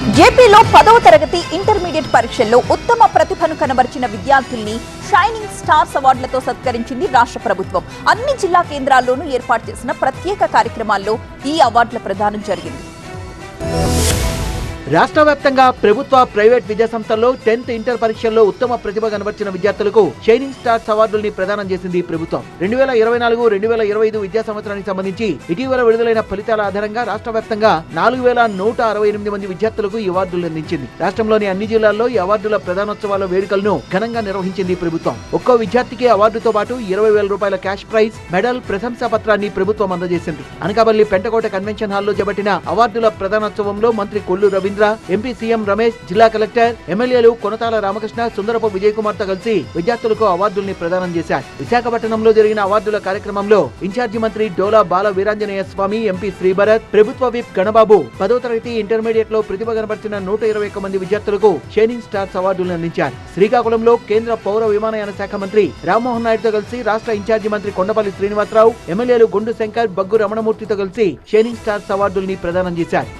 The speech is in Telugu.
ఏపీలో 10వ తరగతి ఇంటర్మీడియట్ పరీక్షల్లో ఉత్తమ ప్రతిభను కనబరిచిన విద్యార్థుల్ని షైనింగ్ స్టార్స్ అవార్డులతో సత్కరించింది రాష్ట్ర ప్రభుత్వం. అన్ని జిల్లా కేంద్రాల్లోనూ ఏర్పాటు చేసిన ప్రత్యేక కార్యక్రమాల్లో ఈ అవార్డుల ప్రదానం జరిగింది. రాష్ట్ర వ్యాప్తంగా ప్రభుత్వ ప్రైవేట్ విద్యాసంస్థల్లో 10th ఇంటర్ పరీక్షల్లో ఉత్తమ ప్రతిభ కనబర్చిన విద్యార్థులకు షైనింగ్ స్టార్స్ అవార్డుల్ని ప్రదానం చేసింది ప్రభుత్వం. 2024-2025 విద్యా సంవత్సరానికి సంబంధించి ఇటీవల విడుదలైన ఫలితాల ఆధారంగా రాష్ట్ర వ్యాప్తంగా 4168 మంది విద్యార్థులకు ఈ అవార్డులు అందించింది. రాష్ట్రంలోని అన్ని జిల్లాల్లో ఈ అవార్డుల ప్రధానోత్సవాల వేడుకలను ఘనంగా నిర్వహించింది ప్రభుత్వం. ఒక్కో విద్యార్థికి అవార్డుతో పాటు 20,000 రూపాయల క్యాష్ ప్రైజ్, మెడల్, ప్రశంసా పత్రాన్ని ప్రభుత్వం అందజేసింది. అనకాపల్లి పెంటకోట కన్వెన్షన్ హాల్లో చేపట్టిన అవార్డుల ప్రధానోత్సవంలో మంత్రి కొల్లు రవీంద్ర, ఎంపీ సీఎం రమేష్, జిల్లా కలెక్టర్, ఎమ్మెల్యేలు కొనతాల రామకృష్ణ, సుందరపు విజయ్ కుమార్ తో కలిసి విద్యార్థులకు అవార్డుల్ని ప్రదానం చేశారు. విశాఖపట్నంలో జరిగిన అవార్డుల కార్యక్రమంలో ఇన్ఛార్జి మంత్రి డోలా బాల వీరాంజనేయ స్వామి, ఎంపీ శ్రీభరత్, ప్రభుత్వ విప్ గణబాబు 10వ తరగతి ఇంటర్మీడియట్ లో ప్రతిభ కనబర్చిన 121 మంది విద్యార్థులకు షైనింగ్ స్టార్స్ అవార్డులను అందించారు. శ్రీకాకుళంలో కేంద్ర పౌర విమానయాన శాఖ మంత్రి రామ్మోహన్ నాయుడుతో కలిసి రాష్ట్ర ఇన్ఛార్జి మంత్రి కొండపల్లి శ్రీనివాసరావు, ఎమ్మెల్యేలు గుండు శంకర్, బగ్గు రమణమూర్తితో కలిసి షైనింగ్ స్టార్స్ అవార్డుల్ని ప్రదానం చేశారు.